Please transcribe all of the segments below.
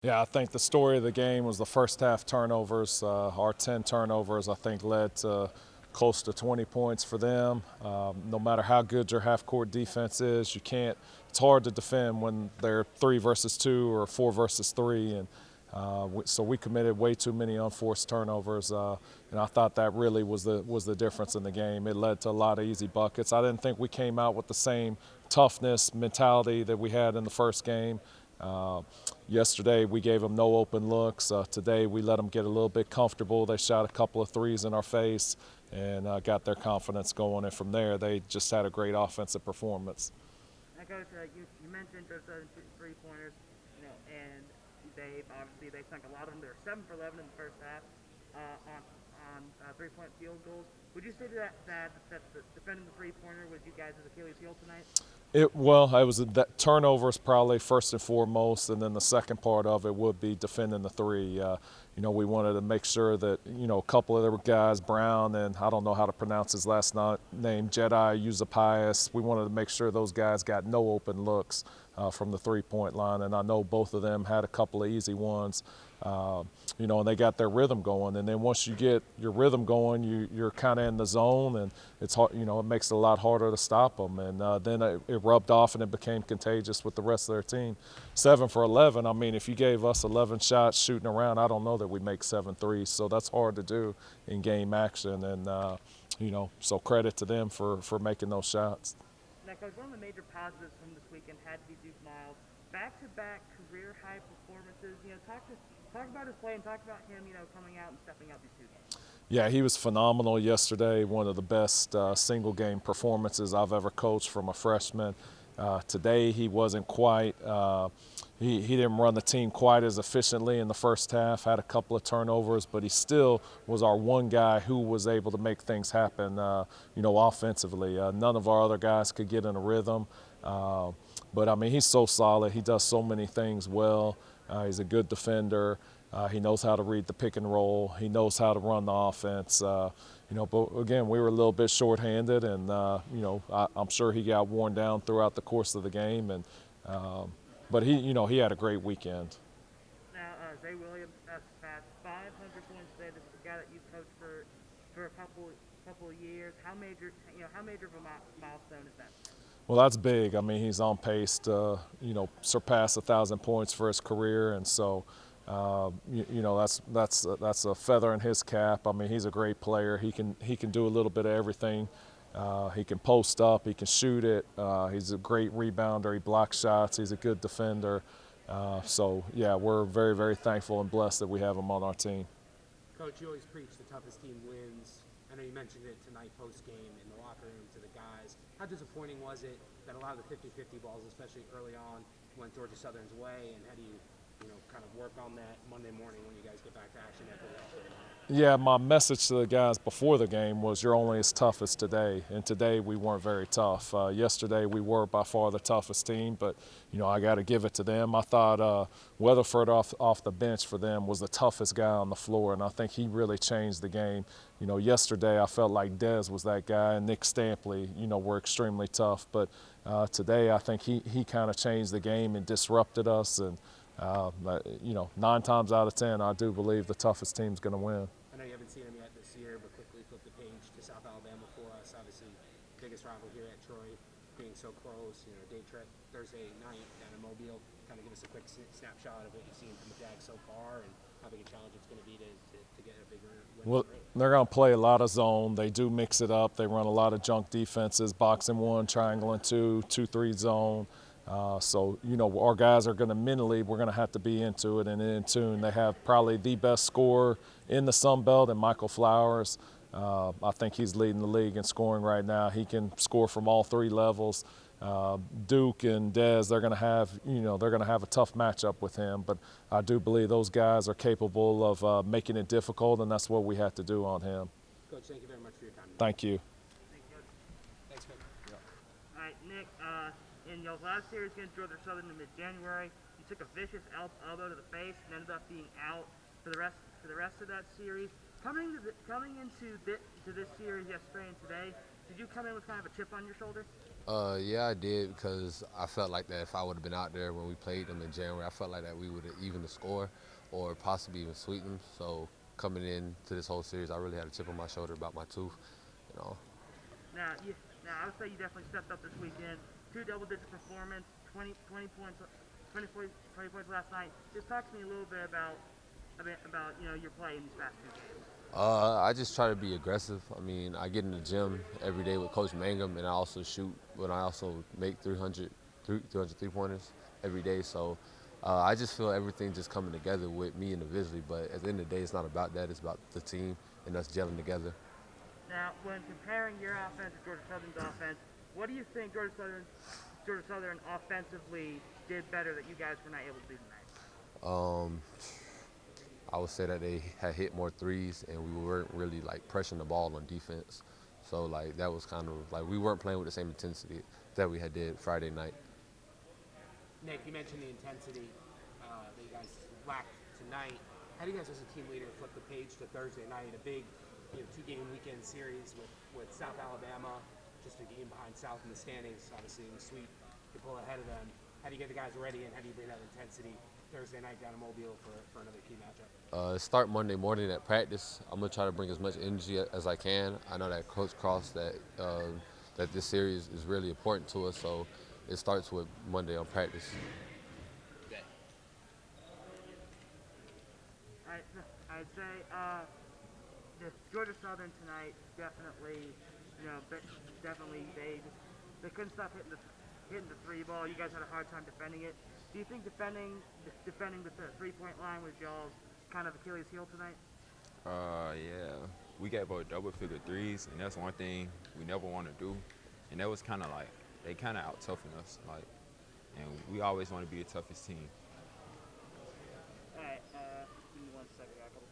Yeah, I think the story of the game was the first half turnovers. Our 10 turnovers, I think, led to close to 20 points for them. No matter how good your half-court defense is, you can't. It's hard to defend when they're 3 versus 2 or 4 versus 3, and so we committed way too many unforced turnovers, and I thought that really was the difference in the game. It led to a lot of easy buckets. I didn't think we came out with the same toughness mentality that we had in the first game. Uh, Yesterday we gave them no open looks. Today we let them get a little bit comfortable. They shot a couple of threes in our face and got their confidence going. And from there they just had a great offensive performance. Now, Coach, you mentioned those 3-pointers, and they sunk a lot of them. They were 7 for 11 in the first half on 3-point field goals. Would you say that the defending the 3-pointer was you guys' Achilles heel tonight? It was that turnovers probably first and foremost, and then the second part of it would be defending the three. We wanted to make sure that a couple of the guys, Brown and I don't know how to pronounce his last name, Jedi Uzapias. We wanted to make sure those guys got no open looks from the 3-point line, and I know both of them had a couple of easy ones. And they got their rhythm going. And then once you get your rhythm going, you're kind of in the zone, and it's hard. It makes it a lot harder to stop them. And then it rubbed off, and it became contagious with the rest of their team. 7 for 11. I mean, if you gave us 11 shots shooting around, I don't know that we make 7 threes. So that's hard to do in game action. And so credit to them for making those shots. Now, Coach, one of the major positives from this weekend had to be Duke Miles. Back-to-back career high performances. Talk about his play and talk about him, coming out and stepping up these 2 games. Yeah, he was phenomenal yesterday. One of the best single game performances I've ever coached from a freshman. Today he wasn't quite. He didn't run the team quite as efficiently in the first half. Had a couple of turnovers, but he still was our one guy who was able to make things happen. Offensively, none of our other guys could get in a rhythm. But I mean, he's so solid. He does so many things well. He's a good defender. He knows how to read the pick and roll. He knows how to run the offense. But again, we were a little bit shorthanded, and I'm sure he got worn down throughout the course of the game. But he had a great weekend. Now, Zay Williams has passed 500 points today. This is a guy that you've coached for a couple of years. How major of a milestone is that? Well, that's big. I mean, he's on pace to, surpass 1,000 points for his career, and so, that's a feather in his cap. I mean, he's a great player. He can do a little bit of everything. He can post up. He can shoot it. He's a great rebounder. He blocks shots. He's a good defender. We're very, very thankful and blessed that we have him on our team. Coach, you always preach the toughest team wins. I know you mentioned it tonight post-game in the locker room to the guys. How disappointing was it that a lot of the 50-50 balls, especially early on, went Georgia Southern's way, and how do you kind of work on that Monday morning when you guys get back to action after that? Yeah, my message to the guys before the game was you're only as tough as today, and today we weren't very tough. Yesterday we were by far the toughest team, but I got to give it to them. I thought Weatherford off the bench for them was the toughest guy on the floor, and I think he really changed the game. Yesterday I felt like Dez was that guy, and Nick Stampley, were extremely tough, but today I think he kind of changed the game and disrupted us, and 9 times out of 10 I do believe the toughest team's going to win. I know you haven't seen him yet this year, but quickly flip the page to South Alabama for us. Obviously, biggest rival here at Troy, being so close. Day trip Thursday night down in Mobile. Kind of give us a quick snapshot of what you've seen from the Jags so far, and how big a challenge it's going to be to get a bigger win. Well, they're going to play a lot of zone. They do mix it up. They run a lot of junk defenses, box and 1, triangle and 2, 2-3 zone. Our guys are going to we're going to have to be into it and in tune. They have probably the best scorer in the Sun Belt, and Michael Flowers. I think he's leading the league in scoring right now. He can score from all 3 levels. Duke and Dez, they're going to have a tough matchup with him, but I do believe those guys are capable of making it difficult, and that's what we have to do on him. Coach, thank you very much for your time. Thank you. Thanks, Coach. Yeah. All right, Nick, in your last series against Georgia Southern in mid-January, you took a vicious elbow to the face and ended up being out for the rest of that series. Coming into this series yesterday and today, did you come in with kind of a chip on your shoulder? Yeah, I did because I felt like that if I would have been out there when we played them in January, I felt like that we would have evened the score or possibly even sweetened them. So coming into this whole series, I really had a chip on my shoulder about my tooth, you know. Now I would say you definitely stepped up this weekend. Two double-digit performance, 20 points, 20 points last night. Just talk to me a little bit about your play in these past two games. I just try to be aggressive. I mean, I get in the gym every day with Coach Mangum, and I also shoot, but I also make 300 three-pointers every day. So I just feel everything just coming together with me individually. But at the end of the day, it's not about that. It's about the team and us gelling together. Now, when comparing your offense to Georgia Southern's offense, what do you think Georgia Southern offensively did better that you guys were not able to do tonight? Um, I would say that they had hit more threes, and we weren't really like pressing the ball on defense. So like that was kind of like we weren't playing with the same intensity that we had did Friday night. Nick, you mentioned the intensity that you guys lacked tonight. How do you guys, as a team leader, flip the page to Thursday night, a big, two-game weekend series with South Alabama, just a game behind South in the standings, obviously in the sweep, to pull ahead of them. How do you get the guys ready, and how do you bring that intensity Thursday night down in Mobile for another key matchup? Start Monday morning at practice. I'm gonna try to bring as much energy as I can. I know that Coach Cross that this series is really important to us, so it starts with Monday on practice. I'd say the Georgia Southern tonight definitely, definitely they couldn't stop hitting the three ball. You guys had a hard time defending it. Do you think defending the 3-point line was y'all's kind of Achilles heel tonight? Yeah, we got about double-figure threes, and that's one thing we never want to do. And that was kind of like they kind of out toughened us, like, and we always want to be the toughest team. All right, give me 1 second. I got a couple.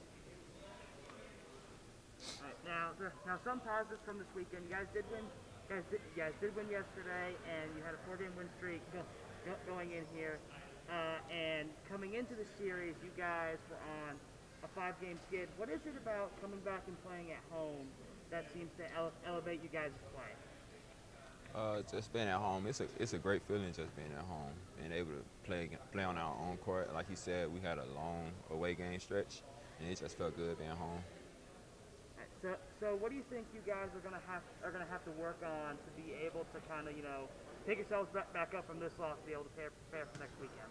All right, now some positives from this weekend. You guys did win. You guys did win yesterday, and you had a 4-game win streak going in here. And coming into the series, you guys were on a 5-game skid. What is it about coming back and playing at home that seems to elevate you guys' play? Just being at home, it's a great feeling just being at home, being able to play on our own court. Like you said, we had a long away game stretch, and it just felt good being home. So what do you think you guys are gonna have to work on to be able to kind of pick yourselves back up from this loss, to be able to prepare for next weekend?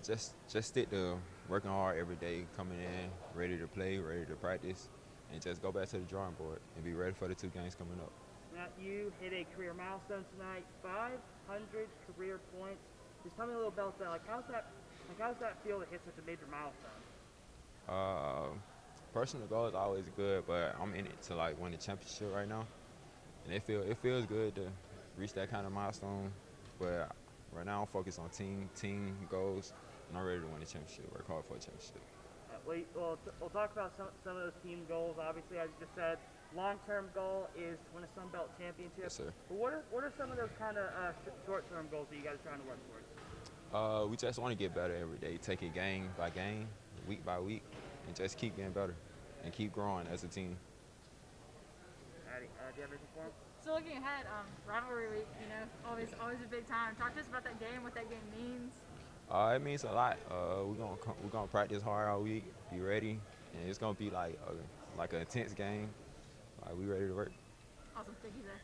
Just stick to working hard every day, coming in ready to play, ready to practice, and just go back to the drawing board and be ready for the 2 games coming up. Now, you hit a career milestone tonight, 500 career points. Just tell me a little about that. How's that feel to hit such a major milestone? Personal goal is always good, but I'm in it to like win the championship right now, and it feels good to reach that kind of milestone. But right now I'm focused on team goals, and I'm ready to win the championship. Work hard for a championship. We'll talk about some of those team goals. Obviously, as you just said, long-term goal is to win a Sun Belt championship. Yes, sir. But what are some of those kind of short-term goals that you guys are trying to work towards? We just want to get better every day. Take it game by game, week by week, and just keep getting better and keep growing as a team. Addie, do you have anything for him? So looking ahead, rivalry week, always a big time. Talk to us about that game, what that game means. It means a lot. We're gonna practice hard all week, be ready, and it's gonna be like an intense game. Like we ready to work. Awesome, thank you, Zach.